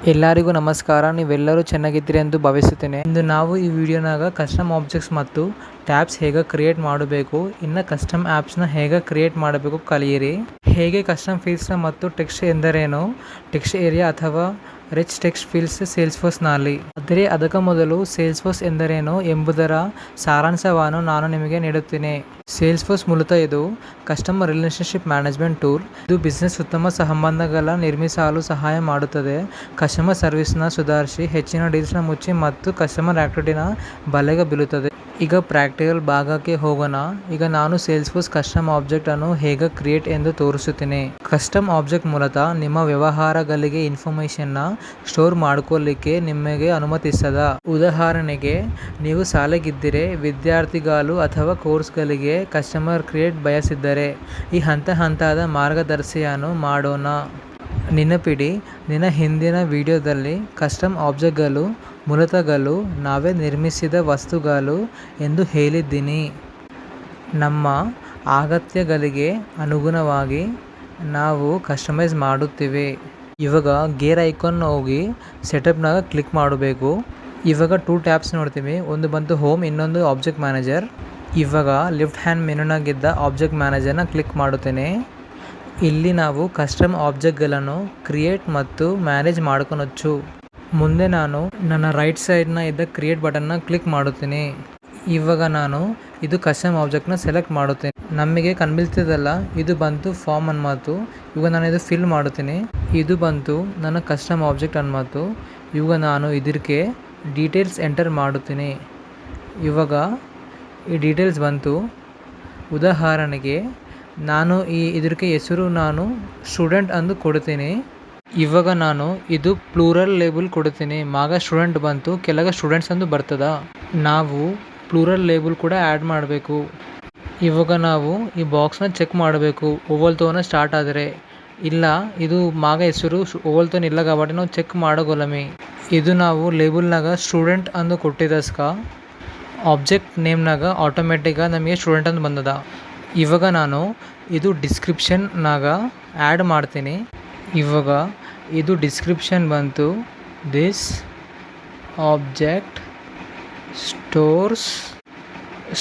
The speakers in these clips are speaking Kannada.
ಎಲ್ಲರಿಗೂ ನಮಸ್ಕಾರ. ನೀವೆಲ್ಲರೂ ಚೆನ್ನಾಗಿದ್ದೀರಿ ಎಂದು ಭಾವಿಸುತ್ತೇನೆ. ಇಂದು ನಾವು ಈ ವಿಡಿಯೋನಾಗ ಕಸ್ಟಮ್ ಆಬ್ಜೆಕ್ಟ್ಸ್ ಮತ್ತು ಟ್ಯಾಬ್ಸ್ ಹೇಗೆ ಕ್ರಿಯೇಟ್ ಮಾಡಬೇಕು, ಇನ್ನು ಕಸ್ಟಮ್ ಆ್ಯಪ್ಸ್ನ ಹೇಗೆ ಕ್ರಿಯೇಟ್ ಮಾಡಬೇಕು ಕಲಿಯಿರಿ. ಹೇಗೆ ಕಸ್ಟಮ್ ಫೀಲ್ಡ್ಸ್ ಮತ್ತು ಟೆಕ್ಸ್ಟ್ ಎಂದರೇನು, ಟೆಕ್ಸ್ಟ್ ಏರಿಯಾ ಅಥವಾ ರಿಚ್ ಟೆಕ್ಸ್ಟ್ ಫೀಲ್ಡ್ಸ್ ಸೇಲ್ಸ್ಫೋರ್ಸ್ನಲ್ಲಿ. ಆದರೆ ಅದಕ್ಕೆ ಮೊದಲು ಸೇಲ್ಸ್ಫೋರ್ಸ್ ಎಂದರೇನು ಎಂಬುದರ ಸಾರಾಂಶವನ್ನು ನಾನು ನಿಮಗೆ ನೀಡುತ್ತೇನೆ. ಸೇಲ್ಸ್ಫೋರ್ಸ್ ಮೂಲತಃ ಇದು ಕಸ್ಟಮರ್ ರಿಲೇಶನ್ಶಿಪ್ ಮ್ಯಾನೇಜ್ಮೆಂಟ್ ಟೂಲ್. ಇದು ಬಿಸ್ನೆಸ್ ಉತ್ತಮ ಸಂಬಂಧಗಳ ನಿರ್ಮಿಸಲು ಸಹಾಯ ಮಾಡುತ್ತದೆ, ಕಸ್ಟಮರ್ ಸರ್ವಿಸ್ನ ಸುಧಾರಿಸಿ, ಹೆಚ್ಚಿನ ಡೀಲ್ಸ್ನ ಮುಚ್ಚಿ ಮತ್ತು ಕಸ್ಟಮರ್ ಆಕ್ಟಿವಿಟಿನ ಬಲೆಗೆ ಬೀಳುತ್ತದೆ. ಈಗ ಪ್ರಾಕ್ಟಿಕಲ್ ಭಾಗಕ್ಕೆ ಹೋಗೋಣ. ಈಗ ನಾನು ಸೇಲ್ಸ್ಫೋರ್ಸ್ ಕಸ್ಟಮ್ ಆಬ್ಜೆಕ್ಟ್ ಅನ್ನು ಹೇಗೆ ಕ್ರಿಯೇಟ್ ಎಂದು ತೋರಿಸುತ್ತೇನೆ. ಕಸ್ಟಮ್ ಆಬ್ಜೆಕ್ಟ್ ಮೂಲತಃ ನಿಮ್ಮ ವ್ಯವಹಾರಗಳಿಗೆ ಇನ್ಫಾರ್ಮೇಷನ್ನ ಸ್ಟೋರ್ ಮಾಡ್ಕೊಳ್ಳಿಕ್ಕೆ ನಿಮಗೆ ಅನುಮತಿಸದ. ಉದಾಹರಣೆಗೆ, ನೀವು ಶಾಲೆಗಿದ್ದರೆ, ವಿದ್ಯಾರ್ಥಿಗಳು ಅಥವಾ ಕೋರ್ಸ್ಗಳಿಗೆ ಕಸ್ಟಮರ್ ಕ್ರಿಯೇಟ್ ಬಯಸಿದ್ದರೆ ಈ ಹಂತದ ಮಾರ್ಗದರ್ಶಿಯನ್ನು ಮಾಡೋಣ. ನೆನಪಿಡಿ, ನಿನ್ನ ಹಿಂದಿನ ವಿಡಿಯೋದಲ್ಲಿ ಕಸ್ಟಮ್ ಆಬ್ಜೆಕ್ಟ್ಗಳು ಮೂಲತಃ ನಾವೇ ನಿರ್ಮಿಸಿದ ವಸ್ತುಗಳು ಎಂದು ಹೇಳಿದ್ದೀನಿ. ನಮ್ಮ ಅಗತ್ಯಗಳಿಗೆ ಅನುಗುಣವಾಗಿ ನಾವು ಕಸ್ಟಮೈಸ್ ಮಾಡುತ್ತೇವೆ. ಇವಾಗ ಗೇರ್ ಐಕಾನ್ ಹೋಗಿ ಸೆಟಪ್ನಾಗ ಕ್ಲಿಕ್ ಮಾಡಬೇಕು. ಇವಾಗ 2 ಟ್ಯಾಬ್ಸ್ ನೋಡ್ತೀವಿ. ಒಂದು ಬಂತು ಹೋಮ್, ಇನ್ನೊಂದು ಆಬ್ಜೆಕ್ಟ್ ಮ್ಯಾನೇಜರ್. ಇವಾಗ ಲೆಫ್ಟ್ ಹ್ಯಾಂಡ್ ಮೆನುನಾಗಿದ್ದ ಆಬ್ಜೆಕ್ಟ್ ಮ್ಯಾನೇಜರ್ನ ಕ್ಲಿಕ್ ಮಾಡುತ್ತೇನೆ. ಇಲ್ಲಿ ನಾವು ಕಸ್ಟಮ್ ಆಬ್ಜೆಕ್ಟ್ಗಳನ್ನು ಕ್ರಿಯೇಟ್ ಮತ್ತು ಮ್ಯಾನೇಜ್ ಮಾಡ್ಕೊಳచ్చు. ಮುಂದೆ ನಾನು ನನ್ನ ರೈಟ್ ಸೈಡ್ನ ಇದ್ದ ಕ್ರಿಯೇಟ್ ಬಟನ್ನ ಕ್ಲಿಕ್ ಮಾಡುತ್ತೇನೆ. ಇವಾಗ ನಾನು ಇದು ಕಸ್ಟಮ್ ಆಬ್ಜೆಕ್ಟ್ನ ಸೆಲೆಕ್ಟ್ ಮಾಡುತ್ತೇನೆ. ನಮಗೆ ಕನ್ಬಿಲ್ತದಲ್ಲ, ಇದು ಬಂತು ಫಾರ್ಮ್ ಅನ್ಮಾತು. ಇವಾಗ ನಾನು ಇದು ಫಿಲ್ ಮಾಡುತ್ತೇನೆ. ಇದು ಬಂತು ನನ್ನ ಕಸ್ಟಮ್ ಆಬ್ಜೆಕ್ಟ್ ಅನ್ಮಾತು. ಇವಾಗ ನಾನು ಇದಕ್ಕೆ ಡೀಟೇಲ್ಸ್ ಎಂಟರ್ ಮಾಡುತ್ತೇನೆ. ಇವಾಗ ಈ ಡೀಟೇಲ್ಸ್ ಬಂತು. ಉದಾಹರಣೆಗೆ ನಾನು ಇದಕ್ಕೆ ಹೆಸರು ನಾನು ಸ್ಟೂಡೆಂಟ್ ಅಂದು ಕೊಡ್ತೀನಿ. ಇವಾಗ ನಾನು ಇದು ಪ್ಲೂರಲ್ ಲೇಬಲ್ ಕೊಡ್ತೀನಿ. ಮ್ಯಾಗ ಸ್ಟೂಡೆಂಟ್ ಬಂತು, ಕೆಳಗೆ ಸ್ಟೂಡೆಂಟ್ಸ್ ಅಂದು ಬರ್ತದ. ನಾವು ಪ್ಲೂರಲ್ ಲೇಬಲ್ ಕೂಡ ಆ್ಯಡ್ ಮಾಡಬೇಕು. ಇವಾಗ ನಾವು ಈ ಬಾಕ್ಸ್ನ ಚೆಕ್ ಮಾಡಬೇಕು. ಓವಲ್ ತೋನ ಸ್ಟಾರ್ಟ್ ಆದರೆ ಇಲ್ಲ, ಇದು ಮ್ಯಾಗ ಹೆಸರು ಓವಲ್ ತೋನ ಇಲ್ಲ కాబట్టి ನಾವು ಚೆಕ್ ಮಾಡೋಗೊಲ್ಲಮಿ. ಇದು ನಾವು ಲೇಬಲ್ನಾಗ ಸ್ಟೂಡೆಂಟ್ ಅಂದು ಕೊಟ್ಟಿದ್ದಸ್ಕ ಆಬ್ಜೆಕ್ಟ್ ನೇಮ್ನಾಗ ಆಟೋಮೆಟಿಕ್ಕಾಗಿ ನಮಗೆ ಸ್ಟೂಡೆಂಟ್ ಅಂತ ಬಂದದ. ಇವಾಗ ನಾನು ಇದು ಡಿಸ್ಕ್ರಿಪ್ಷನ್ನಾಗ ಆ್ಯಡ್ ಮಾಡ್ತೀನಿ. ಇವಾಗ ಇದು ಡಿಸ್ಕ್ರಿಪ್ಷನ್ ಬಂತು. This object stores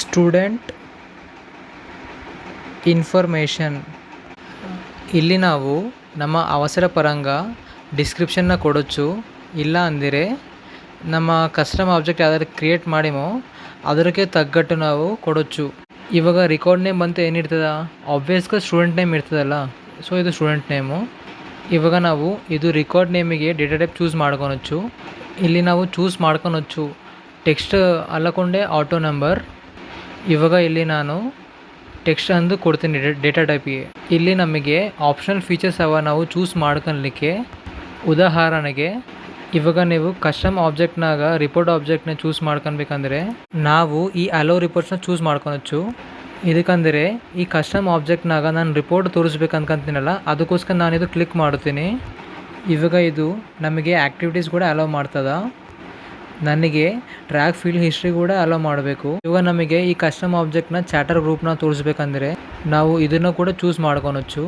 student information. ಇಲ್ಲಿ ನಾವು ನಮ್ಮ ಅವಸರ ಪರಂಗ ಡಿಸ್ಕ್ರಿಪ್ಷನ್ನ ಕೊಡೋచ్చు. ಇಲ್ಲ ಅಂದರೆ ನಮ್ಮ ಕಸ್ಟಮ್ ಆಬ್ಜೆಕ್ಟ್ ಯಾವ್ದಾದ್ರು ಕ್ರಿಯೇಟ್ ಮಾಡಿಮೋ ಅದಕ್ಕೆ ತಗ್ಗಟ್ಟು ನಾವು ಕೊಡೋచ్చు. ಇವಾಗ ರೆಕಾರ್ಡ್ ನೇಮ್ ಬಂತು ಏನಿರ್ತದ, ಆಬ್ವಿಯಸ್గా ಸ್ಟೂಡೆಂಟ್ ನೇಮ್ ಇರ್ತದಲ್ಲ, ಸೊ ಇದು ಸ್ಟೂಡೆಂಟ್ ನೇಮು. ಇವಾಗ ನಾವು ಇದು ರೆಕಾರ್ಡ್ ನೇಮಿಗೆ ಡೇಟಾ ಟೈಪ್ ಚೂಸ್ ಮಾಡ್ಕೊಳచ్చు. ಇಲ್ಲಿ ನಾವು ಚೂಸ್ ಮಾಡ್ಕೊಳచ్చు ಟೆಕ್ಸ್ಟ್ ಅಲ್ಲಕೊಂಡೆ ಆಟೋ ನಂಬರ್. ಇವಾಗ ಇಲ್ಲಿ ನಾನು ಟೆಕ್ಸ್ಟ್ ಅಂದು ಕೊಡ್ತೀನಿ ಡೇಟಾ ಟೈಪಿಗೆ. ಇಲ್ಲಿ ನಮಗೆ ಆಪ್ಷನಲ್ ಫೀಚರ್ಸ್ ಅವ ನಾವು ಚೂಸ್ ಮಾಡ್ಕೊಳ್ಲಿಕ್ಕೆ. ಉದಾಹರಣೆಗೆ ಇವಾಗ ನೀವು ಕಸ್ಟಮ್ ಆಬ್ಜೆಕ್ಟ್ನಾಗ ರಿಪೋರ್ಟ್ ಆಬ್ಜೆಕ್ಟ್ನ ಚೂಸ್ ಮಾಡ್ಕೊಬೇಕಂದ್ರೆ ನಾವು ಈ ಅಲೋ ರಿಪೋರ್ಟ್ಸ್ನ ಚೂಸ್ ಮಾಡ್ಕೊಳచ్చు. ಇದಕ್ಕಂದರೆ ಈ ಕಸ್ಟಮ್ ಆಬ್ಜೆಕ್ಟ್ನಾಗ ನಾನು ರಿಪೋರ್ಟ್ ತೋರಿಸ್ಬೇಕು ಅನ್ಕೊಂತೀನಲ್ಲ, ಅದಕ್ಕೋಸ್ಕರ ನಾನು ಇದು ಕ್ಲಿಕ್ ಮಾಡ್ತೀನಿ. ಇವಾಗ ಇದು ನಮಗೆ ಆ್ಯಕ್ಟಿವಿಟೀಸ್ ಕೂಡ ಅಲೋ ಮಾಡ್ತದ. ನನಗೆ ಟ್ರ್ಯಾಕ್ ಫೀಲ್ಡ್ ಹಿಸ್ಟ್ರಿ ಕೂಡ ಅಲೋ ಮಾಡಬೇಕು. ಇವಾಗ ನಮಗೆ ಈ ಕಸ್ಟಮ್ ಆಬ್ಜೆಕ್ಟ್ನ ಚಾಟರ್ ಗ್ರೂಪ್ನ ತೋರಿಸ್ಬೇಕಂದ್ರೆ ನಾವು ಇದನ್ನು ಕೂಡ ಚೂಸ್ ಮಾಡ್ಕೊಳచ్చు.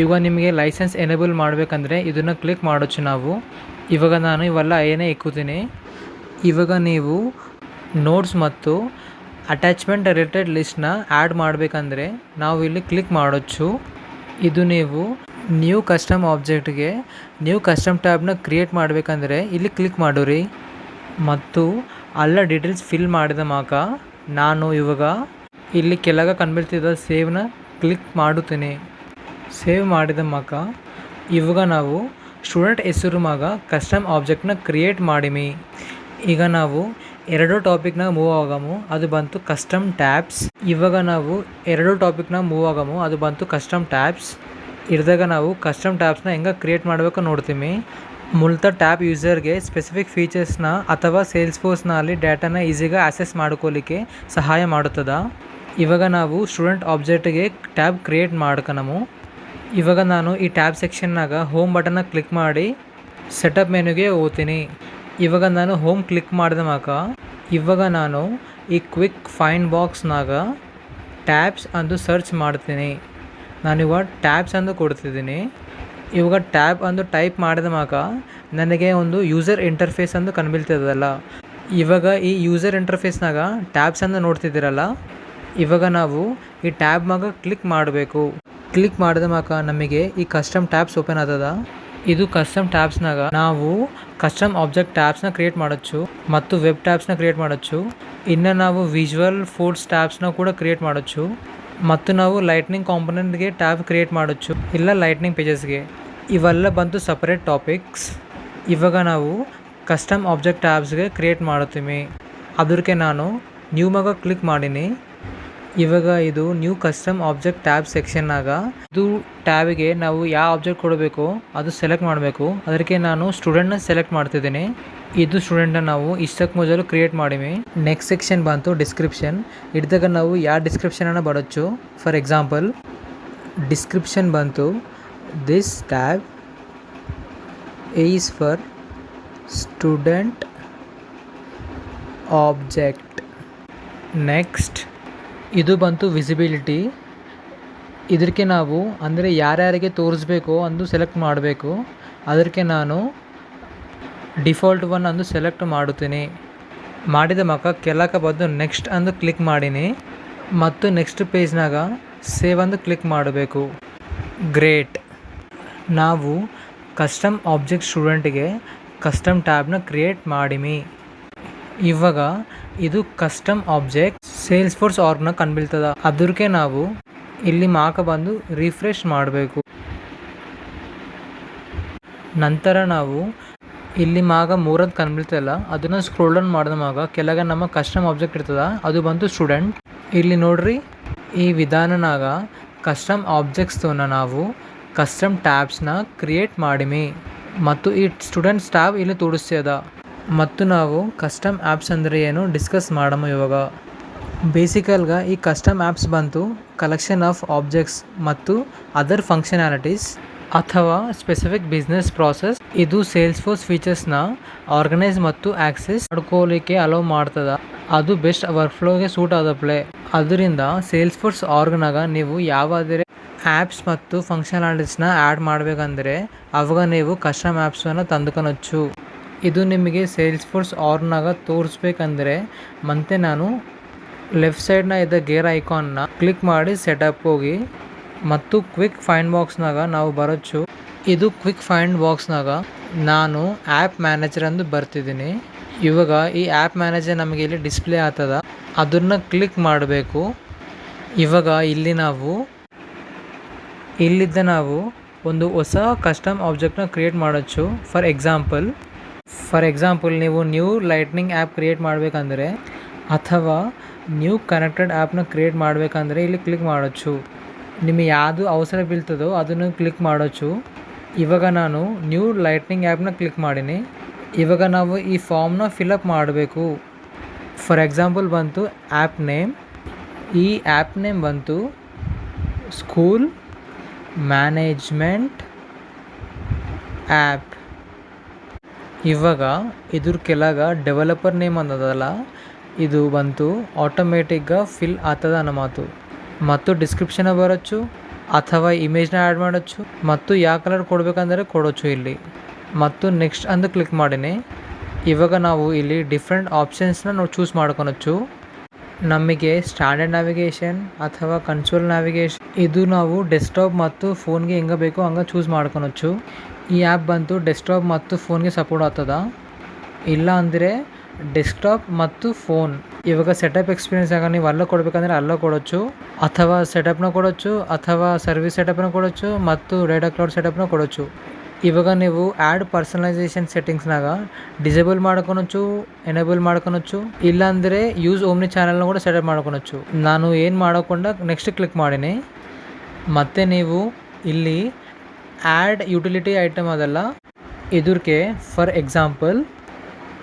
ಇವಾಗ ನಿಮಗೆ ಲೈಸೆನ್ಸ್ ಎನೇಬಲ್ ಮಾಡಬೇಕಂದ್ರೆ ಇದನ್ನು ಕ್ಲಿಕ್ ಮಾಡೋచ్చు ನಾವು. ಇವಾಗ ನಾನು ಇವೆಲ್ಲ ಏನೇ ಇಕ್ಕುತ್ತೀನಿ. ಇವಾಗ ನೀವು ನೋಟ್ಸ್ ಮತ್ತು ಅಟ್ಯಾಚ್ಮೆಂಟ್ ರಿಲೇಟೆಡ್ ಲಿಸ್ಟ್ನ ಆ್ಯಡ್ ಮಾಡಬೇಕಂದ್ರೆ ನಾವು ಇಲ್ಲಿ ಕ್ಲಿಕ್ ಮಾಡೋచ్చు. ಇದು ನೀವು ನ್ಯೂ ಕಸ್ಟಮ್ ಆಬ್ಜೆಕ್ಟ್ಗೆ ನ್ಯೂ ಕಸ್ಟಮ್ ಟ್ಯಾಬ್ನ ಕ್ರಿಯೇಟ್ ಮಾಡಬೇಕಂದ್ರೆ ಇಲ್ಲಿ ಕ್ಲಿಕ್ ಮಾಡೋರಿ. ಮತ್ತು ಎಲ್ಲ ಡೀಟೇಲ್ಸ್ ಫಿಲ್ ಮಾಡಿದ ಮಾಕ ನಾನು ಇವಾಗ ಇಲ್ಲಿ ಕೆಳಗೆ ಕಂಡುಬೀಳ್ತಿದ್ದ ಸೇವ್ನ ಕ್ಲಿಕ್ ಮಾಡುತ್ತೀನಿ. ಸೇವ್ ಮಾಡಿದ ಮಾಕ ಇವಾಗ ನಾವು ಸ್ಟೂಡೆಂಟ್ ಹೆಸರು ಮ್ಯಾಗ ಕಸ್ಟಮ್ ಆಬ್ಜೆಕ್ಟ್ನ ಕ್ರಿಯೇಟ್ ಮಾಡಿಮಿ. ಈಗ ನಾವು 2 ಟಾಪಿಕ್ನಾಗ ಮೂವ್ ಆಗಮು, ಅದು ಬಂತು ಕಸ್ಟಮ್ ಟ್ಯಾಬ್ಸ್. ಇವಾಗ ನಾವು 2 ಟಾಪಿಕ್ನಾಗ ಮೂವ್ ಆಗಮು, ಅದು ಬಂತು ಕಸ್ಟಮ್ ಟ್ಯಾಬ್ಸ್. ಇದ್ದಾಗ ನಾವು ಕಸ್ಟಮ್ ಟ್ಯಾಬ್ಸ್ನ ಹೆಂಗೆ ಕ್ರಿಯೇಟ್ ಮಾಡಬೇಕು ನೋಡ್ತೀವಿ. ಮೂಲತಃ ಟ್ಯಾಬ್ ಯೂಸರ್ಗೆ ಸ್ಪೆಸಿಫಿಕ್ ಫೀಚರ್ಸ್ನ ಅಥವಾ ಸೇಲ್ಸ್ಫೋರ್ಸ್ನಲ್ಲಿ ಡೇಟಾನ ಈಸಿಗೆ ಆಕ್ಸೆಸ್ ಮಾಡ್ಕೊಳ್ಳಿಕ್ಕೆ ಸಹಾಯ ಮಾಡುತ್ತದೆ. ಇವಾಗ ನಾವು ಸ್ಟೂಡೆಂಟ್ ಆಬ್ಜೆಕ್ಟ್ಗೆ ಟ್ಯಾಬ್ ಕ್ರಿಯೇಟ್ ಮಾಡ್ಕೊಳಮು. ಇವಾಗ ನಾನು ಈ ಟ್ಯಾಬ್ ಸೆಕ್ಷನ್ನಾಗ ಹೋಮ್ ಬಟನ್ನ ಕ್ಲಿಕ್ ಮಾಡಿ ಸೆಟಪ್ ಮೆನುಗೆ ಹೋಗ್ತೀನಿ. ಇವಾಗ ನಾನು ಹೋಮ್ ಕ್ಲಿಕ್ ಮಾಡಿದ ಮಾಕ ಇವಾಗ ನಾನು ಈ ಕ್ವಿಕ್ ಫೈಂಡ್ ಬಾಕ್ಸ್ನಾಗ ಟ್ಯಾಬ್ಸ್ ಅಂದು ಸರ್ಚ್ ಮಾಡ್ತೀನಿ. ನಾನಿವಾಗ ಟ್ಯಾಬ್ಸ್ ಅಂದು ಕೊಡ್ತಿದ್ದೀನಿ. ಇವಾಗ ಟ್ಯಾಬ್ ಅಂದು ಟೈಪ್ ಮಾಡಿದ ಮ್ಯಾಗ ನನಗೆ ಒಂದು ಯೂಸರ್ ಇಂಟರ್ಫೇಸ್ ಅಂದು ಕಂಡುಬೀಳ್ತದಲ್ಲ. ಇವಾಗ ಈ ಯೂಸರ್ ಇಂಟರ್ಫೇಸ್ನಾಗ ಟ್ಯಾಬ್ಸ್ ಅಂದು ನೋಡ್ತಿದ್ದೀರಲ್ಲ, ಇವಾಗ ನಾವು ಈ ಟ್ಯಾಬ್ ಮ್ಯಾಗ ಕ್ಲಿಕ್ ಮಾಡಬೇಕು. ಕ್ಲಿಕ್ ಮಾಡಿದ ಮ್ಯಾಗ ನಮಗೆ ಈ ಕಸ್ಟಮ್ ಟ್ಯಾಬ್ಸ್ ಓಪನ್ ಆಗ್ತದ. ಇದು ಕಸ್ಟಮ್ ಟ್ಯಾಬ್ಸ್ನಾಗ ನಾವು ಕಸ್ಟಮ್ ಆಬ್ಜೆಕ್ಟ್ ಟ್ಯಾಬ್ಸ್ನ ಕ್ರಿಯೇಟ್ ಮಾಡచ్చు ಮತ್ತು ವೆಬ್ ಟ್ಯಾಬ್ಸ್ನ ಕ್ರಿಯೇಟ್ ಮಾಡచ్చు. ಇನ್ನು ನಾವು ವಿಜುವಲ್ ಫೋರ್ಸ್ ಟ್ಯಾಬ್ಸ್ನ ಕೂಡ ಕ್ರಿಯೇಟ್ ಮಾಡచ్చు ಮತ್ತು ನಾವು ಲೈಟ್ನಿಂಗ್ ಕಾಂಪೊನೆಂಟ್ಗೆ ಟ್ಯಾಬ್ ಕ್ರಿಯೇಟ್ ಮಾಡచ్చు, ಇಲ್ಲ ಲೈಟ್ನಿಂಗ್ ಪೇಜಸ್ಗೆ. ಇವೆಲ್ಲ ಬಂತು ಸಪರೇಟ್ ಟಾಪಿಕ್ಸ್. ಇವಾಗ ನಾವು ಕಸ್ಟಮ್ ಆಬ್ಜೆಕ್ಟ್ ಟ್ಯಾಬ್ಸ್ಗೆ ಕ್ರಿಯೇಟ್ ಮಾಡುತ್ತೀವಿ. ಅದಕ್ಕೆ ನಾನು ನ್ಯೂ ಮ್ಯಾಗ ಕ್ಲಿಕ್ ಮಾಡೀನಿ. ಇವಾಗ ಇದು ನ್ಯೂ ಕಸ್ಟಮ್ ಆಬ್ಜೆಕ್ಟ್ ಟ್ಯಾಬ್ ಸೆಕ್ಷನ್ನಾಗ ಇದು ಟ್ಯಾಬಿಗೆ ನಾವು ಯಾವ ಆಬ್ಜೆಕ್ಟ್ ಕೊಡಬೇಕು ಅದು ಸೆಲೆಕ್ಟ್ ಮಾಡಬೇಕು. ಅದಕ್ಕೆ ನಾನು ಸ್ಟೂಡೆಂಟ್ನ ಸೆಲೆಕ್ಟ್ ಮಾಡ್ತಿದ್ದೀನಿ. ಇದು ಸ್ಟೂಡೆಂಟ್ನ ನಾವು ಇಷ್ಟಕ್ಕೆ ಮೊದಲು ಕ್ರಿಯೇಟ್ ಮಾಡೀವಿ. ನೆಕ್ಸ್ಟ್ ಸೆಕ್ಷನ್ ಬಂತು ಡಿಸ್ಕ್ರಿಪ್ಷನ್. ಇದ್ದಾಗ ನಾವು ಯಾವ ಡಿಸ್ಕ್ರಿಪ್ಷನನ್ನು ಬರచ్చు. ಫಾರ್ ಎಕ್ಸಾಂಪಲ್ ಡಿಸ್ಕ್ರಿಪ್ಷನ್ ಬಂತು, this tab is for student object. Next ಇದು ಬಂತು ವಿಸಿಬಿಲಿಟಿ. ಇದಕ್ಕೆ ನಾವು ಅಂದರೆ ಯಾರ್ಯಾರಿಗೆ ತೋರಿಸ್ಬೇಕು ಅಂದು ಸೆಲೆಕ್ಟ್ ಮಾಡಬೇಕು. ಅದಕ್ಕೆ ನಾನು ಡಿಫಾಲ್ಟ್ ಒನ್ ಅಂದು ಸೆಲೆಕ್ಟ್ ಮಾಡುತ್ತೀನಿ. ಮಾಡಿದ ಮ್ಯಾಗ ಕೆಳಗೆ ಬಂದು ನೆಕ್ಸ್ಟ್ ಅಂದು ಕ್ಲಿಕ್ ಮಾಡೀನಿ ಮತ್ತು ನೆಕ್ಸ್ಟ್ ಪೇಜ್ನಾಗ ಸೇವ್ ಅಂದು ಕ್ಲಿಕ್ ಮಾಡಬೇಕು. ಗ್ರೇಟ್, ನಾವು ಕಸ್ಟಮ್ ಆಬ್ಜೆಕ್ಟ್ ಸ್ಟೂಡೆಂಟಿಗೆ ಕಸ್ಟಮ್ ಟ್ಯಾಬ್ನ ಕ್ರಿಯೇಟ್ ಮಾಡೀವಿ. ಇವಾಗ ಇದು ಕಸ್ಟಮ್ ಆಬ್ಜೆಕ್ಟ್ ಸೇಲ್ಸ್ ಫೋರ್ಸ್ ಆರ್ಗ್ನ ಕಂಡುಬೀಳ್ತದ. ಅದಕ್ಕೆ ನಾವು ಇಲ್ಲಿ ಮಾಕ ಬಂದು ರಿಫ್ರೆಶ್ ಮಾಡಬೇಕು. ನಂತರ ನಾವು ಇಲ್ಲಿ ಮಾಗ ಮೂರದ್ದು ಕಂಡುಬೀಳ್ತಲ್ಲ ಅದನ್ನು ಸ್ಕ್ರೋಲ್ ಡೌನ್ ಮಾಡಿದ ಮ್ಯಾಗ ಕೆಳಗೆ ನಮ್ಮ ಕಸ್ಟಮ್ ಆಬ್ಜೆಕ್ಟ್ ಇರ್ತದ, ಅದು ಬಂತು ಸ್ಟೂಡೆಂಟ್. ಇಲ್ಲಿ ನೋಡ್ರಿ, ಈ ವಿಧಾನನಾಗ ಕಸ್ಟಮ್ ಆಬ್ಜೆಕ್ಟ್ಸ್ತನ್ನ ನಾವು ಕಸ್ಟಮ್ ಟ್ಯಾಬ್ಸ್ನ ಕ್ರಿಯೇಟ್ ಮಾಡೀವಿ ಮತ್ತು ಈ ಸ್ಟೂಡೆಂಟ್ಸ್ ಟ್ಯಾಬ್ ಇಲ್ಲಿ ತೋರಿಸ್ತದ. ಮತ್ತು ನಾವು ಕಸ್ಟಮ್ ಆ್ಯಪ್ಸ್ ಅಂದರೆ ಏನು ಡಿಸ್ಕಸ್ ಮಾಡಮ. ಇವಾಗ ಬೇಸಿಕಲ್గా ಈ ಕಸ್ಟಮ್ ಆ್ಯಪ್ಸ್ ಬಂತು ಕಲೆಕ್ಷನ್ ಆಫ್ ಆಬ್ಜೆಕ್ಟ್ಸ್ ಮತ್ತು ಅದರ್ ಫಂಕ್ಷನಾಲಿಟೀಸ್ ಅಥವಾ ಸ್ಪೆಸಿಫಿಕ್ ಬಿಸ್ನೆಸ್ ಪ್ರಾಸೆಸ್. ಇದು ಸೇಲ್ಸ್ ಫೋರ್ಸ್ ಫೀಚರ್ಸ್ನ ಆರ್ಗನೈಸ್ ಮತ್ತು ಆಕ್ಸೆಸ್ ಮಾಡ್ಕೋಲಿಕ್ಕೆ ಅಲೋ ಮಾಡ್ತದ. ಅದು ಬೆಸ್ಟ್ ವರ್ಕ್ಫ್ಲೋಗೆ ಸೂಟ್ ಆದಪ್ಲೆ. ಅದರಿಂದ ಸೇಲ್ಸ್ ಫೋರ್ಸ್ ಆರ್ಗ್ನಾಗ ನೀವು ಯಾವುದೇ ಆ್ಯಪ್ಸ್ ಮತ್ತು ಫಂಕ್ಷನಾಲಿಟೀಸ್ನ ಆ್ಯಡ್ ಮಾಡಬೇಕಂದ್ರೆ ಅವಾಗ ನೀವು ಕಸ್ಟಮ್ ಆ್ಯಪ್ಸನ್ನು ತಂದುಕೊಳచ్చు. ಇದು ನಿಮಗೆ ಸೇಲ್ಸ್ ಫೋರ್ಸ್ ಆರ್ಗ್ನಾಗ ತೋರಿಸ್ಬೇಕಂದ್ರೆ ಮತ್ತೆ ನಾನು ಲೆಫ್ಟ್ ಸೈಡ್ನ ಇದ್ದ ಗೇರ್ ಐಕಾನ್ನ ಕ್ಲಿಕ್ ಮಾಡಿ ಸೆಟಪ್ ಹೋಗಿ ಮತ್ತು ಕ್ವಿಕ್ ಫೈಂಡ್ ಬಾಕ್ಸ್ನಾಗ ನಾವು ಬರచ్చు. ಇದು ಕ್ವಿಕ್ ಫೈಂಡ್ ಬಾಕ್ಸ್ನಾಗ ನಾನು ಆ್ಯಪ್ ಮ್ಯಾನೇಜರ್ ಅಂದು ಬರ್ತಿದ್ದೀನಿ. ಇವಾಗ ಈ ಆ್ಯಪ್ ಮ್ಯಾನೇಜರ್ ನಮಗೆ ಇಲ್ಲಿ ಡಿಸ್ಪ್ಲೇ ಆಗ್ತದ, ಅದನ್ನು ಕ್ಲಿಕ್ ಮಾಡಬೇಕು. ಇವಾಗ ಇಲ್ಲಿದ್ದ ನಾವು ಒಂದು ಹೊಸ ಕಸ್ಟಮ್ ಆಬ್ಜೆಕ್ಟ್ನ ಕ್ರಿಯೇಟ್ ಮಾಡచ్చు. ಫಾರ್ ಎಕ್ಸಾಂಪಲ್ ನೀವು ನ್ಯೂ ಲೈಟ್ನಿಂಗ್ ಆ್ಯಪ್ ಕ್ರಿಯೇಟ್ ಮಾಡಬೇಕಂದ್ರೆ ಅಥವಾ ನ್ಯೂ ಕನೆಕ್ಟೆಡ್ ಆ್ಯಪ್ನ ಕ್ರಿಯೇಟ್ ಮಾಡಬೇಕಂದ್ರೆ ಇಲ್ಲಿ ಕ್ಲಿಕ್ ಮಾಡచ్చు. ನಿಮಗೆ ಯಾವುದು ಅವಸರ ಬೀಳ್ತದೋ ಅದನ್ನು ಕ್ಲಿಕ್ ಮಾಡచ్చు. ಇವಾಗ ನಾನು ನ್ಯೂ ಲೈಟ್ನಿಂಗ್ ಆ್ಯಪ್ನ ಕ್ಲಿಕ್ ಮಾಡೀನಿ. ಇವಾಗ ನಾವು ಈ ಫಾರ್ಮ್ನ ಫಿಲಪ್ ಮಾಡಬೇಕು. ಫಾರ್ ಎಕ್ಸಾಂಪಲ್ ಬಂತು ಆ್ಯಪ್ ನೇಮ್. ಈ ಆ್ಯಪ್ ನೇಮ್ ಬಂತು ಸ್ಕೂಲ್ ಮ್ಯಾನೇಜ್ಮೆಂಟ್ ಆ್ಯಪ್. ಇವಾಗ ಇದ್ರ ಕೆಳಗೆ ಡೆವಲಪರ್ ನೇಮ್ ಅನ್ನೋದಲ್ಲ, ಇದು ಬಂತು ಆಟೋಮೆಟಿಕ್గా ಫಿಲ್ ಆಗ್ತದ ಅನ್ನೋ ಮಾತು. ಮತ್ತು ಡಿಸ್ಕ್ರಿಪ್ಷನ್ ಬರచ్చు ಅಥವಾ ಇಮೇಜ್ನ ಆ್ಯಡ್ ಮಾಡచ్చు ಮತ್ತು ಯಾವ ಕಲರ್ ಕೊಡಬೇಕಂದ್ರೆ ಕೊಡೋచ్చు ಇಲ್ಲಿ. ಮತ್ತು ನೆಕ್ಸ್ಟ್ ಅಂದು ಕ್ಲಿಕ್ ಮಾಡೀನಿ. ಇವಾಗ ನಾವು ಇಲ್ಲಿ ಡಿಫ್ರೆಂಟ್ ಆಪ್ಷನ್ಸ್ನ ನಾವು ಚೂಸ್ ಮಾಡ್ಕೊಳచ్చు. ನಮಗೆ ಸ್ಟ್ಯಾಂಡರ್ಡ್ ನ್ಯಾವಿಗೇಷನ್ ಅಥವಾ ಕನ್ಸೋಲ್ ನ್ಯಾವಿಗೇಷನ್, ಇದು ನಾವು ಡೆಸ್ಕ್ಟಾಪ್ ಮತ್ತು ಫೋನ್ಗೆ ಹೆಂಗೆ ಬೇಕೋ ಹಂಗೆ ಚೂಸ್ ಮಾಡ್ಕೊಳచ్చు. ಈ ಆ್ಯಪ್ ಬಂತು ಡೆಸ್ಕ್ಟಾಪ್ ಮತ್ತು ಫೋನ್ಗೆ ಸಪೋರ್ಟ್ ಆಗ್ತದ, ಇಲ್ಲ ಅಂದರೆ ಡೆಸ್ಕ್ಟಾಪ್ ಮತ್ತು ಫೋನ್. ಇವಾಗ ಸೆಟಪ್ ಎಕ್ಸ್ಪೀರಿಯನ್ಸ್ ಆಗ ನೀವು ಅಲ್ಲೋ ಕೊಡಬೇಕಂದ್ರೆ ಅಲ್ಲೋ ಕೊಡೋచ్చు ಅಥವಾ ಸೆಟಪ್ನ ಕೊಡೋచ్చు ಅಥವಾ ಸರ್ವಿಸ್ ಸೆಟಪ್ನ ಕೊಡೋచ్చు ಮತ್ತು ಡೇಟಾ ಕ್ಲೌಡ್ ಸೆಟಪ್ನ ಕೊಡೋచ్చు. ಇವಾಗ ನೀವು ಆ್ಯಡ್ ಪರ್ಸನಲೈಸೇಷನ್ ಸೆಟ್ಟಿಂಗ್ಸ್ನಾಗ ಡಿಸೇಬಲ್ ಮಾಡ್ಕೊಳచ్చు, ಎನೇಬಲ್ ಮಾಡ್ಕೊಳచ్చు, ಇಲ್ಲಾಂದರೆ ಯೂಸ್ ಓಮ್ನಿ ಚಾನಲ್ನ ಕೂಡ ಸೆಟಪ್ ಮಾಡ್ಕೊಳచ్చు. ನಾನು ಏನು ಮಾಡೋಕೊಂಡ ನೆಕ್ಸ್ಟ್ ಕ್ಲಿಕ್ ಮಾಡೀನಿ. ಮತ್ತು ನೀವು ಇಲ್ಲಿ ಆ್ಯಡ್ ಯುಟಿಲಿಟಿ ಐಟಮ್ ಅದಲ್ಲ, ಇದಕ್ಕೆ ಫಾರ್ ಎಕ್ಸಾಂಪಲ್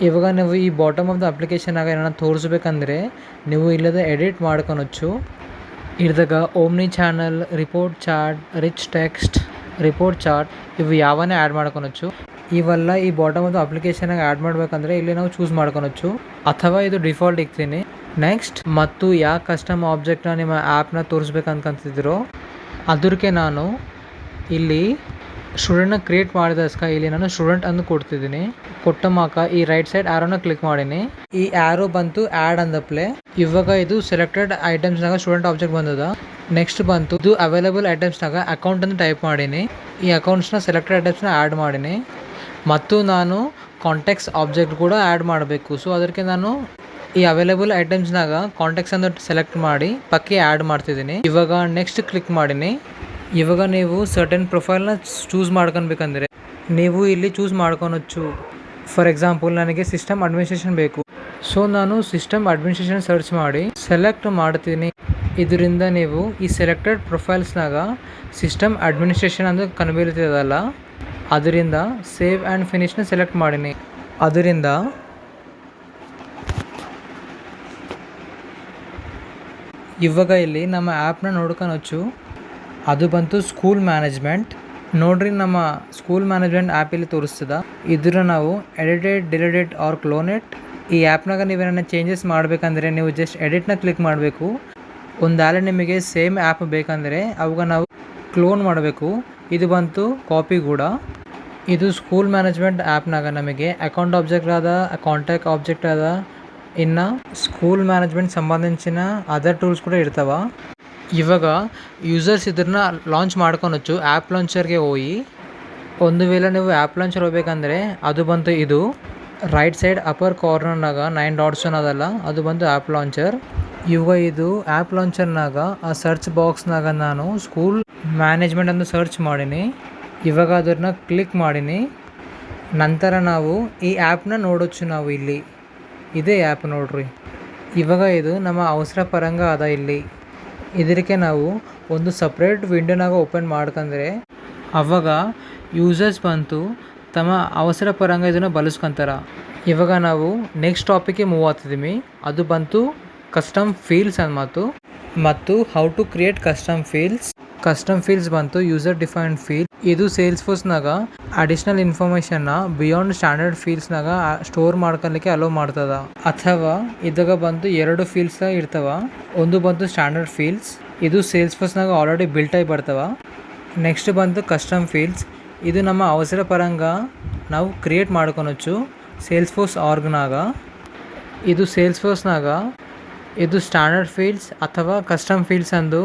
ಇವಾಗ ನೀವು ಈ ಬಾಟಮ್ ಆಫ್ ದ ಅಪ್ಲಿಕೇಶನಾಗ ಏನಾರ ತೋರಿಸ್ಬೇಕಂದ್ರೆ ನೀವು ಇಲ್ಲದ ಎಡಿಟ್ ಮಾಡ್ಕೊಳచ్చు. ಇದ್ದಾಗ Omni channel, report chart, rich text, report chart ಇವು ಯಾವನ್ನೇ ಆ್ಯಡ್ ಮಾಡ್ಕೊಳచ్చు. ಇವೆಲ್ಲ ಈ ಬಾಟಮ್ ಆಫ್ ದ ಅಪ್ಲಿಕೇಶನಾಗ ಆ್ಯಡ್ ಮಾಡಬೇಕಂದ್ರೆ ಇಲ್ಲಿ ನಾವು ಚೂಸ್ ಮಾಡ್ಕೊಳచ్చు ಅಥವಾ ಇದು ಡಿಫಾಲ್ಟ್ ಇಕ್ತೀನಿ. ನೆಕ್ಸ್ಟ್ ಮತ್ತು ಯಾವ ಕಸ್ಟಮ್ ಆಬ್ಜೆಕ್ಟ್ನ ನಿಮ್ಮ ಆ್ಯಪ್ನ ತೋರಿಸ್ಬೇಕಂತಿದ್ದೀರೋ ಅದಕ್ಕೆ ನಾನು ಇಲ್ಲಿ ಸ್ಟೂಡೆಂಟ್ನ ಕ್ರಿಯೇಟ್ ಮಾಡಿದಸ್ಕ ಇಲ್ಲಿ ನಾನು ಸ್ಟೂಡೆಂಟ್ ಅನ್ನು ಕೊಡ್ತಿದ್ದೀನಿ. ಕೊಟ್ಟ ಮಾಕ ಈ ರೈಟ್ ಸೈಡ್ ಆರೋನ ಕ್ಲಿಕ್ ಮಾಡೀನಿ. ಈ ಆರೋ ಬಂತು ಆ್ಯಡ್ ಅಂದಪ್ಲೆ ಇವಾಗ ಇದು ಸೆಲೆಕ್ಟೆಡ್ ಐಟಮ್ಸ್ನಾಗ ಸ್ಟೂಡೆಂಟ್ ಆಬ್ಜೆಕ್ಟ್ ಬಂದದ. ನೆಕ್ಸ್ಟ್ ಬಂತು ಇದು ಅವೈಲೇಬಲ್ ಐಟಮ್ಸ್ನಾಗ ಅಕೌಂಟ್ ಅಂತ ಟೈಪ್ ಮಾಡೀನಿ. ಈ ಅಕೌಂಟ್ಸ್ನ ಸೆಲೆಕ್ಟೆಡ್ ಐಟಮ್ಸ್ನ ಆ್ಯಡ್ ಮಾಡೀನಿ ಮತ್ತು ನಾನು ಕಾಂಟ್ಯಾಕ್ಟ್ಸ್ ಆಬ್ಜೆಕ್ಟ್ ಕೂಡ ಆ್ಯಡ್ ಮಾಡಬೇಕು. ಸೊ ಅದಕ್ಕೆ ನಾನು ಈ ಅವೈಲೇಬಲ್ ಐಟಮ್ಸ್ನಾಗ ಕಾಂಟ್ಯಾಕ್ಟ್ಸ್ ಅಂತ ಸೆಲೆಕ್ಟ್ ಮಾಡಿ ಪಕ್ಕೆ ಆ್ಯಡ್ ಮಾಡ್ತಿದ್ದೀನಿ. ಇವಾಗ ನೆಕ್ಸ್ಟ್ ಕ್ಲಿಕ್ ಮಾಡೀನಿ. ಇವಾಗ ನೀವು ಸರ್ಟನ್ ಪ್ರೊಫೈಲ್ನ ಚೂಸ್ ಮಾಡ್ಕೊಬೇಕಂದ್ರೆ ನೀವು ಇಲ್ಲಿ ಚೂಸ್ ಮಾಡ್ಕೊಳచ్చు. ಫಾರ್ ಎಕ್ಸಾಂಪಲ್ ನನಗೆ ಸಿಸ್ಟಮ್ ಅಡ್ಮಿನಿಸ್ಟ್ರೇಷನ್ ಬೇಕು. ಸೊ ನಾನು ಸಿಸ್ಟಮ್ ಅಡ್ಮಿನಿಸ್ಟ್ರೇಷನ್ ಸರ್ಚ್ ಮಾಡಿ ಸೆಲೆಕ್ಟ್ ಮಾಡ್ತೀನಿ. ಇದರಿಂದ ನೀವು ಈ ಸೆಲೆಕ್ಟೆಡ್ ಪ್ರೊಫೈಲ್ಸ್ನಾಗ ಸಿಸ್ಟಮ್ ಅಡ್ಮಿನಿಸ್ಟ್ರೇಷನ್ ಅಂತ ಕಂಡುಬೀಳ್ತಿದಲ್ಲ, ಅದರಿಂದ ಸೇವ್ ಆ್ಯಂಡ್ ಫಿನಿಶ್ನ ಸೆಲೆಕ್ಟ್ ಮಾಡೀನಿ. ಅದರಿಂದ ಇವಾಗ ಇಲ್ಲಿ ನಮ್ಮ ಆ್ಯಪ್ನ ನೋಡ್ಕೊಳచ్చు. ಅದು ಬಂತು ಸ್ಕೂಲ್ ಮ್ಯಾನೇಜ್ಮೆಂಟ್. ನೋಡ್ರಿ ನಮ್ಮ ಸ್ಕೂಲ್ ಮ್ಯಾನೇಜ್ಮೆಂಟ್ ಆ್ಯಪ್ ಇಲ್ಲಿ ತೋರಿಸ್ತದ. ಇದ್ರ ನಾವು ಎಡಿಟೆಡ್, ಡಿಲೀಟೆಡ್ ಆರ್ ಕ್ಲೋನೆಟ್. ಈ ಆ್ಯಪ್ನಾಗ ನೀವೇನ ಚೇಂಜಸ್ ಮಾಡಬೇಕಂದ್ರೆ ನೀವು ಜಸ್ಟ್ ಎಡಿಟ್ನ ಕ್ಲಿಕ್ ಮಾಡಬೇಕು. ಒಂದಾಲೆ ನಿಮಗೆ ಸೇಮ್ ಆ್ಯಪ್ ಬೇಕಂದರೆ ಅವಾಗ ನಾವು ಕ್ಲೋನ್ ಮಾಡಬೇಕು. ಇದು ಬಂತು ಕಾಪಿ ಕೂಡ. ಇದು ಸ್ಕೂಲ್ ಮ್ಯಾನೇಜ್ಮೆಂಟ್ ಆ್ಯಪ್ನಾಗ ನಮಗೆ ಅಕೌಂಟ್ ಆಬ್ಜೆಕ್ಟ್ ಅದ, ಕಾಂಟ್ಯಾಕ್ಟ್ ಆಬ್ಜೆಕ್ಟ್ ಅದ, ಇನ್ನು ಸ್ಕೂಲ್ ಮ್ಯಾನೇಜ್ಮೆಂಟ್ ಸಂಬಂಧಿಸಿನ ಅದರ್ ಟೂಲ್ಸ್ ಕೂಡ ಇರ್ತಾವ. ಇವಾಗ ಯೂಸರ್ಸ್ ಇದನ್ನ ಲಾಂಚ್ ಮಾಡ್ಕೊಳచ్చు. ಆ್ಯಪ್ ಲಾಂಚರ್ಗೆ ಹೋಗಿ ಒಂದು ವೇಳೆ ನೀವು ಆ್ಯಪ್ ಲಾಂಚರ್ ಹೋಗ್ಬೇಕಂದ್ರೆ ಅದು ಬಂತು ಇದು ರೈಟ್ ಸೈಡ್ ಅಪ್ಪರ್ ಕಾರ್ನರ್ನಾಗ 9 ಡಾಟ್ಸ್ ಅದಲ್ಲ, ಅದು ಬಂತು ಆ್ಯಪ್ ಲಾಂಚರ್. ಇವಾಗ ಇದು ಆ್ಯಪ್ ಲಾಂಚರ್ನಾಗ ಆ ಸರ್ಚ್ ಬಾಕ್ಸ್ನಾಗ ನಾನು ಸ್ಕೂಲ್ ಮ್ಯಾನೇಜ್ಮೆಂಟ್ ಅಂತ ಸರ್ಚ್ ಮಾಡೀನಿ. ಇವಾಗ ಅದನ್ನ ಕ್ಲಿಕ್ ಮಾಡೀನಿ. ನಂತರ ನಾವು ಈ ಆ್ಯಪ್ನ ನೋಡೋచ్చు. ನಾವು ಇಲ್ಲಿ ಇದೇ ಆ್ಯಪ್ ನೋಡ್ರಿ. ಇವಾಗ ಇದು ನಮ್ಮ ಅವಸರ ಪರಂಗ ಅದ. ಇಲ್ಲಿ ಇದಕ್ಕೆ ನಾವು ಒಂದು ಸಪ್ರೇಟ್ ವಿಂಡೋನಾಗ ಓಪನ್ ಮಾಡ್ಕಂದ್ರೆ ಅವಾಗ ಯೂಸರ್ಸ್ ಬಂತು ತಮ್ಮ ಅವಸರ ಪರಂಗ ಇದನ್ನು ಬಳಸ್ಕೊತಾರ. ಇವಾಗ ನಾವು ನೆಕ್ಸ್ಟ್ ಟಾಪಿಕ್ಗೆ ಮೂವ್ ಆಗ್ತಿದ್ದೀವಿ. ಅದು ಬಂತು ಕಸ್ಟಮ್ ಫೀಲ್ಡ್ಸ್ ಮತ್ತು how to create custom fields. Custom fields ಬಂತು ಯೂಸರ್ ಡಿಫೈನ್ಡ್ ಫೀಲ್ಡ್. ಇದು ಸೇಲ್ಸ್ ಫೋರ್ಸ್ನಾಗ ಅಡಿಷನಲ್ ಇನ್ಫಾರ್ಮೇಷನ್ನ ಬಿಯಾಂಡ್ ಸ್ಟ್ಯಾಂಡರ್ಡ್ ಫೀಲ್ಡ್ಸ್ನಾಗ ಸ್ಟೋರ್ ಮಾಡ್ಕೊಲಿಕ್ಕೆ ಅಲೋ ಮಾಡ್ತದ. ಅಥವಾ ಇದಾಗ ಬಂತು 2 ಫೀಲ್ಡ್ಸ್ ಇರ್ತಾವ. ಒಂದು ಬಂತು ಸ್ಟ್ಯಾಂಡರ್ಡ್ ಫೀಲ್ಡ್ಸ್, ಇದು ಸೇಲ್ಸ್ ಫೋರ್ಸ್ನಾಗ ಆಲ್ರೆಡಿ ಬಿಲ್ಟ್ ಆಗಿ ಬರ್ತಾವ. ನೆಕ್ಸ್ಟ್ ಬಂತು ಕಸ್ಟಮ್ ಫೀಲ್ಡ್ಸ್. ಇದು ನಮ್ಮ ಅವಸರ ಪರಂಗ ನಾವು ಕ್ರಿಯೇಟ್ ಮಾಡ್ಕೊಳచ్చు ಸೇಲ್ಸ್ ಫೋರ್ಸ್ ಆರ್ಗ್ನಾಗ. ಇದು ಸೇಲ್ಸ್ ಫೋರ್ಸ್ನಾಗ ಇದು ಸ್ಟ್ಯಾಂಡರ್ಡ್ ಫೀಲ್ಡ್ಸ್ ಅಥವಾ ಕಸ್ಟಮ್ ಫೀಲ್ಡ್ಸ್ ಅಂದು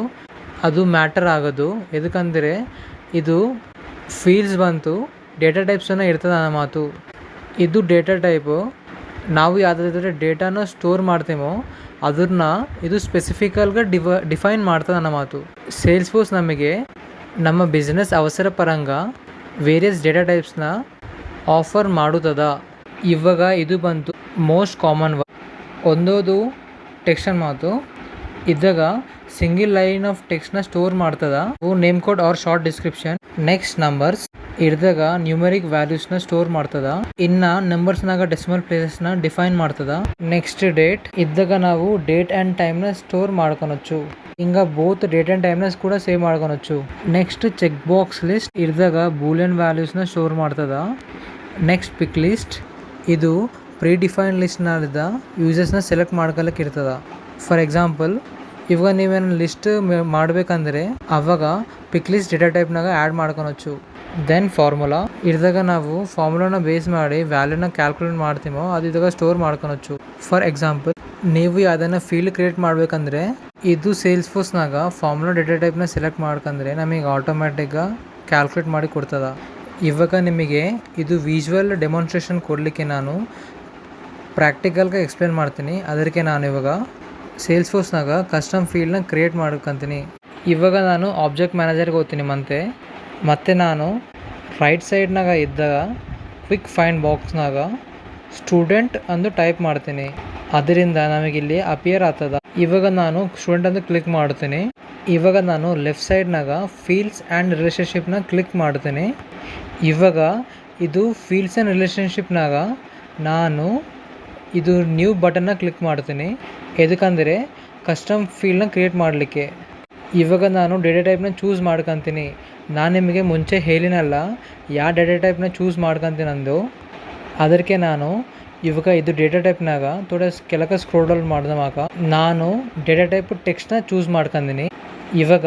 ಅದು ಮ್ಯಾಟರ್ ಆಗೋದು. ಎದಕ್ಕಂದರೆ ಇದು ಫೀಲ್ಡ್ಸ್ ಬಂತು ಡೇಟಾ ಟೈಪ್ಸನ್ನು ಇರ್ತದೆ ಅನ್ನೋ ಮಾತು. ಇದು ಡೇಟಾ ಟೈಪು ನಾವು ಯಾವುದಾದ್ರೆ ಡೇಟಾನ ಸ್ಟೋರ್ ಮಾಡ್ತೇವೋ ಅದನ್ನ ಇದು ಸ್ಪೆಸಿಫಿಕಲ್గా ಡಿಫೈನ್ ಮಾಡ್ತದೆ ಅನ್ನೋ ಮಾತು. ಸೇಲ್ಸ್ ಫೋರ್ಸ್ ನಮಗೆ ನಮ್ಮ ಬಿಸ್ನೆಸ್ ಅವಸರ ಪರಂಗ ವೇರಿಯಸ್ ಡೇಟಾ ಟೈಪ್ಸ್ನ ಆಫರ್ ಮಾಡುತ್ತದ. ಇವಾಗ ಇದು ಬಂತು ಮೋಸ್ಟ್ ಕಾಮನ್ ಒಂದೋದು ಟೆಕ್ಸ್ಟ್ ಮಾತು. ಇದ್ದಾಗ ಸಿಂಗಲ್ ಲೈನ್ ಆಫ್ ಟೆಕ್ಸ್ಟ್ನ ಸ್ಟೋರ್ ಮಾಡ್ತದ. Name code or short description. Next numbers ಇದ್ದಾಗ ನ್ಯೂಮರಿಕ್ ವ್ಯಾಲ್ಯೂಸ್ನ ಸ್ಟೋರ್ ಮಾಡ್ತದ. ಇನ್ನು ನಂಬರ್ಸ್ನಾಗ ಡೆಸಿಮಲ್ ಪ್ಲೇಸಸ್ನ ಡಿಫೈನ್ ಮಾಡ್ತದ. ನೆಕ್ಸ್ಟ್ ಡೇಟ್ ಇದ್ದಾಗ ನಾವು ಡೇಟ್ ಆ್ಯಂಡ್ ಟೈಮ್ನ ಸ್ಟೋರ್ ಮಾಡ್ಕೊಳచ్చు. ಹಿಂಗ ಬೋತ್ ಡೇಟ್ ಆ್ಯಂಡ್ ಟೈಮ್ನ ಕೂಡ ಸೇವ್ ಮಾಡ್ಕೊಳచ్చు. ನೆಕ್ಸ್ಟ್ ಚೆಕ್ ಬಾಕ್ಸ್ ಲಿಸ್ಟ್ ಇದ್ದಾಗ ಬೂಲಿಯನ್ ವ್ಯಾಲ್ಯೂಸ್ನ ಸ್ಟೋರ್ ಮಾಡ್ತದ. ನೆಕ್ಸ್ಟ್ ಪಿಕ್ ಲಿಸ್ಟ್ ಇದು ಪ್ರೀ ಡಿಫೈನ್ಡ್ ಲಿಸ್ಟ್ನಲ್ಲಿದ್ದ ಯೂಸರ್ಸ್ನ ಸೆಲೆಕ್ಟ್ ಮಾಡ್ಕೊಳಕ್ಕೆ ಇರ್ತದ. ಫಾರ್ ಎಕ್ಸಾಂಪಲ್ ಇವಾಗ ನೀವೇನು ಲಿಸ್ಟ್ ಮಾಡಬೇಕಂದ್ರೆ ಅವಾಗ ಪಿಕ್ ಲಿಸ್ಟ್ ಡೇಟಾ ಟೈಪ್ನಾಗ ಆ್ಯಡ್ ಮಾಡ್ಕೊಳచ్చు. ದೆನ್ ಫಾರ್ಮುಲಾ ಇದ್ದಾಗ ನಾವು ಫಾರ್ಮುಲಾನ ಬೇಸ್ ಮಾಡಿ ವ್ಯಾಲ್ಯೂನ ಕ್ಯಾಲ್ಕುಲೇಟ್ ಮಾಡ್ತೀವೋ ಅದು ಇದಾಗ ಸ್ಟೋರ್ ಮಾಡ್ಕೊಳచ్చు. ಫಾರ್ ಎಕ್ಸಾಂಪಲ್ ನೀವು ಯಾವುದನ್ನ ಫೀಲ್ಡ್ ಕ್ರಿಯೇಟ್ ಮಾಡಬೇಕಂದ್ರೆ ಇದು ಸೇಲ್ಸ್ ಫೋರ್ಸ್ನಾಗ ಫಾರ್ಮುಲಾ ಡೇಟಾ ಟೈಪ್ನ ಸೆಲೆಕ್ಟ್ ಮಾಡ್ಕಂದ್ರೆ ನಮಗೆ ಆಟೋಮ್ಯಾಟಿಕ್గా ಕ್ಯಾಲ್ಕುಲೇಟ್ ಮಾಡಿ ಕೊಡ್ತದ. ಇವಾಗ ನಿಮಗೆ ಇದು ವಿಜುವಲ್ ಡೆಮಾನ್ಸ್ಟ್ರೇಷನ್ ಕೊಡಲಿಕ್ಕೆ ನಾನು ಪ್ರಾಕ್ಟಿಕಲ್గా ಎಕ್ಸ್ಪ್ಲೇನ್ ಮಾಡ್ತೀನಿ. ಅದಕ್ಕೆ ನಾನು ಇವಾಗ ಸೇಲ್ಸ್ ಫೋರ್ಸ್ನಾಗ ಕಸ್ಟಮ್ ಫೀಲ್ಡ್ನ ಕ್ರಿಯೇಟ್ ಮಾಡ್ಕೊತೀನಿ. ಇವಾಗ ನಾನು ಆಬ್ಜೆಕ್ಟ್ ಮ್ಯಾನೇಜರ್ಗೆ ಹೋಗ್ತೀನಿ. ಮತ್ತೆ ನಾನು ರೈಟ್ ಸೈಡ್ನಾಗ ಇದ್ದಾಗ ಕ್ವಿಕ್ ಫೈಂಡ್ ಬಾಕ್ಸ್ನಾಗ ಸ್ಟೂಡೆಂಟ್ ಅಂದು ಟೈಪ್ ಮಾಡ್ತೀನಿ. ಅದರಿಂದ ನಮಗಿಲ್ಲಿ ಅಪಿಯರ್ ಆಗ್ತದ. ಇವಾಗ ನಾನು ಸ್ಟೂಡೆಂಟ್ ಅಂತ ಕ್ಲಿಕ್ ಮಾಡ್ತೀನಿ. ಇವಾಗ ನಾನು ಲೆಫ್ಟ್ ಸೈಡ್ನಾಗ ಫೀಲ್ಡ್ಸ್ ಆ್ಯಂಡ್ ರಿಲೇಷನ್ಶಿಪ್ನ ಕ್ಲಿಕ್ ಮಾಡ್ತೀನಿ. ಇವಾಗ ಇದು ಫೀಲ್ಡ್ಸ್ ಆ್ಯಂಡ್ ರಿಲೇಷನ್ಶಿಪ್ನಾಗ ನಾನು ಇದು ನ್ಯೂ ಬಟನ್ನ ಕ್ಲಿಕ್ ಮಾಡ್ತೀನಿ. ಎದಕ್ಕಂದರೆ ಕಸ್ಟಮ್ ಫೀಲ್ಡ್ನ ಕ್ರಿಯೇಟ್ ಮಾಡಲಿಕ್ಕೆ. ಇವಾಗ ನಾನು ಡೇಟಾ ಟೈಪ್ನ ಚೂಸ್ ಮಾಡ್ಕೊತೀನಿ. ನಾನು ನಿಮಗೆ ಮುಂಚೆ ಹೇಳಿನಲ್ಲ ಯಾವ ಡೇಟಾ ಟೈಪ್ನ ಚೂಸ್ ಮಾಡ್ಕೊತೀನಿ ಅಂದು. ಅದಕ್ಕೆ ನಾನು ಇವಾಗ ಇದು ಡೇಟಾ ಟೈಪ್ನಾಗ ಕೆಳಗೆ ಸ್ಕ್ರೋಲ್ ಡೌನ್ ಮಾಡಿದವಾಗ ನಾನು ಡೇಟಾ ಟೈಪ್ ಟೆಕ್ಸ್ಟ್ನ ಚೂಸ್ ಮಾಡ್ಕೊಂಡಿನಿ. ಇವಾಗ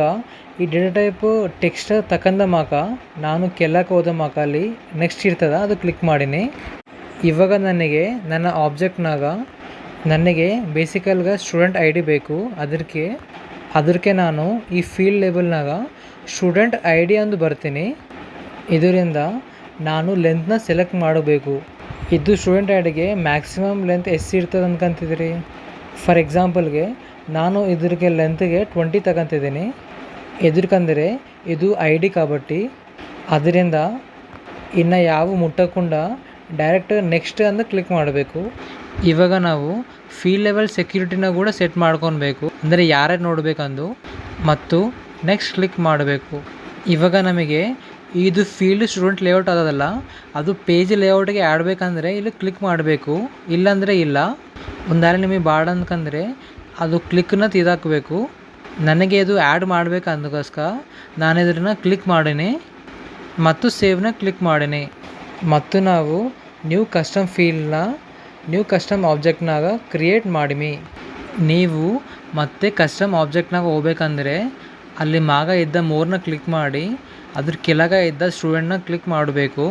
ಈ ಡೇಟಾ ಟೈಪ್ ಟೆಕ್ಸ್ಟ್ ತಕ್ಕಂದ ಮಾಕ ನಾನು ಕೆಳಕ್ಕೆ ಹೋದ ಮಾಕ ಅಲ್ಲಿ ನೆಕ್ಸ್ಟ್ ಇರ್ತದ ಅದು ಕ್ಲಿಕ್ ಮಾಡೀನಿ. ಇವಾಗ ನನಗೆ ನನ್ನ ಆಬ್ಜೆಕ್ಟ್ನಾಗ ನನಗೆ ಬೇಸಿಕಲ್గా ಸ್ಟೂಡೆಂಟ್ ಐ ಡಿ ಬೇಕು. ಅದಕ್ಕೆ ನಾನು ಈ ಫೀಲ್ಡ್ ಲೇಬಲ್ನಾಗ ಸ್ಟೂಡೆಂಟ್ ಐ ಡಿ ಅಂದು ಬರ್ತೀನಿ. ಇದರಿಂದ ನಾನು ಲೆಂತ್ನ ಸೆಲೆಕ್ಟ್ ಮಾಡಬೇಕು. ಇದು ಸ್ಟೂಡೆಂಟ್ ಐ ಡಿಗೆ ಮ್ಯಾಕ್ಸಿಮಮ್ ಲೆಂತ್ ಎಷ್ಟು ಇರ್ತದೆ ಅನ್ಕೊಂತಿದ್ರಿ? ಫಾರ್ ಎಕ್ಸಾಂಪಲ್ಗೆ ನಾನು ಇದ್ರಿಗೆ ಲೆಂತ್ಗೆ 20 ತಗೊಂತಿದ್ದೀನಿ. ಎದಕ್ಕಂದರೆ ಇದು ಐ ಡಿ కాబట్టి. ಅದರಿಂದ ಇನ್ನು ಯಾವ ಮುಟ್ಟకుండా ಡೈರೆಕ್ಟ್ ನೆಕ್ಸ್ಟ್ ಅಂದು ಕ್ಲಿಕ್ ಮಾಡಬೇಕು. ಇವಾಗ ನಾವು ಫೀಲ್ಡ್ ಲೆವೆಲ್ ಸೆಕ್ಯೂರಿಟಿನ ಕೂಡ ಸೆಟ್ ಮಾಡ್ಕೊಬೇಕು, ಅಂದರೆ ಯಾರ್ಯಾರು ನೋಡಬೇಕಂದು. ಮತ್ತು ನೆಕ್ಸ್ಟ್ ಕ್ಲಿಕ್ ಮಾಡಬೇಕು. ಇವಾಗ ನಮಗೆ ಇದು ಫೀಲ್ಡ್ ಸ್ಟೂಡೆಂಟ್ ಲೇಔಟ್ ಆಗೋದಲ್ಲ, ಅದು ಪೇಜ್ ಲೇಔಟ್ಗೆ ಆಡಬೇಕಂದ್ರೆ ಇಲ್ಲಿ ಕ್ಲಿಕ್ ಮಾಡಬೇಕು, ಇಲ್ಲಾಂದರೆ ಇಲ್ಲ. ಒಂದಾರೆ ನಿಮಗೆ ಬಾಡ ಅಂದ್ಕಂದ್ರೆ ಅದು ಕ್ಲಿಕ್ನ ತೆಗೆದಾಕಬೇಕು. ನನಗೆ ಇದು ಆ್ಯಡ್ ಮಾಡಬೇಕು ಅಂದಗೋಸ್ಕರ ನಾನು ಇದನ್ನು ಕ್ಲಿಕ್ ಮಾಡೀನಿ ಮತ್ತು ಸೇವ್ನ ಕ್ಲಿಕ್ ಮಾಡೀನಿ. ಮತ್ತು ನಾವು ನ್ಯೂ ಕಸ್ಟಮ್ ಫೀಲ್ಡ್ನ ನ್ಯೂ ಕಸ್ಟಮ್ ಆಬ್ಜೆಕ್ಟ್ನಾಗ ಕ್ರಿಯೇಟ್ ಮಾಡೀನಿ. ನೀವು ಮತ್ತೆ ಕಸ್ಟಮ್ ಆಬ್ಜೆಕ್ಟ್ನಾಗ ಹೋಗ್ಬೇಕಂದ್ರೆ ಅಲ್ಲಿ ಮ್ಯಾಗ ಇದ್ದ ಮೋರ್ನ ಕ್ಲಿಕ್ ಮಾಡಿ ಅದ್ರ ಕೆಳಗೆ ಇದ್ದ ಸ್ಟೂಡೆಂಟ್ನ ಕ್ಲಿಕ್ ಮಾಡಬೇಕು.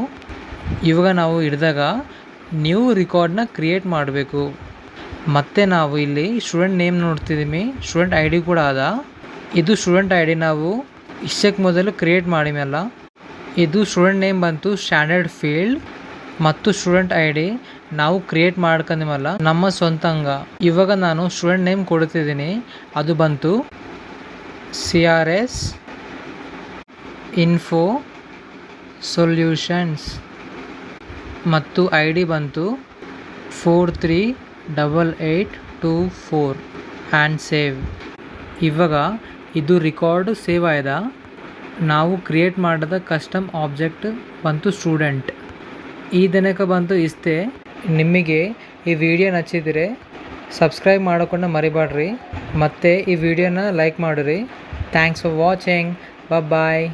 ಇವಾಗ ನಾವು ಹಿಡಿದಾಗ ನ್ಯೂ ರೆಕಾರ್ಡ್ನ ಕ್ರಿಯೇಟ್ ಮಾಡಬೇಕು. ಮತ್ತು ನಾವು ಇಲ್ಲಿ ಸ್ಟೂಡೆಂಟ್ ನೇಮ್ ನೋಡ್ತಿದ್ದೀವಿ, ಸ್ಟೂಡೆಂಟ್ ಐ ಡಿ ಕೂಡ ಅದ. ಇದು ಸ್ಟೂಡೆಂಟ್ ಐ ಡಿ ನಾವು ಇಷ್ಟಕ್ಕೆ ಮೊದಲು ಕ್ರಿಯೇಟ್ ಮಾಡಿಮಲ್ಲ. ಇದು ಸ್ಟೂಡೆಂಟ್ ನೇಮ್ ಬಂತು ಸ್ಟ್ಯಾಂಡರ್ಡ್ ಫೀಲ್ಡ್, ಮತ್ತು ಸ್ಟೂಡೆಂಟ್ ಐ ಡಿ ನಾವು ಕ್ರಿಯೇಟ್ ಮಾಡ್ಕೊಂಡಿಮಲ್ಲ ನಮ್ಮ ಸ್ವಂತಂಗ. ಇವಾಗ ನಾನು ಸ್ಟೂಡೆಂಟ್ ನೇಮ್ ಕೊಡ್ತಿದ್ದೀನಿ, ಅದು ಬಂತು CRS Info Solutions ಮತ್ತು ಐ ಡಿ ಬಂತು 438824 ಆ್ಯಂಡ್ ಸೇವ್. ಇವಾಗ ಇದು ರೆಕಾರ್ಡ್ ಸೇವ್ ಆಯ್ದ. ನಾವು ಕ್ರಿಯೇಟ್ ಮಾಡಿದ ಕಸ್ಟಮ್ ಆಬ್ಜೆಕ್ಟ್ ಬಂತು ಸ್ಟೂಡೆಂಟ್. ಈ ದಿನಕ್ಕೆ ಬಂತು ಇಷ್ಟೇ. ನಿಮಗೆ ಈ ವಿಡಿಯೋ ನಚ್ಚಿದರೆ ಸಬ್ಸ್ಕ್ರೈಬ್ ಮಾಡೋಕೊಂಡು ಮರಿಬೇಡ್ರಿ, ಮತ್ತು ಈ ವಿಡಿಯೋನ ಲೈಕ್ ಮಾಡಿರಿ. Thanks for watching. ಬಾಯ್.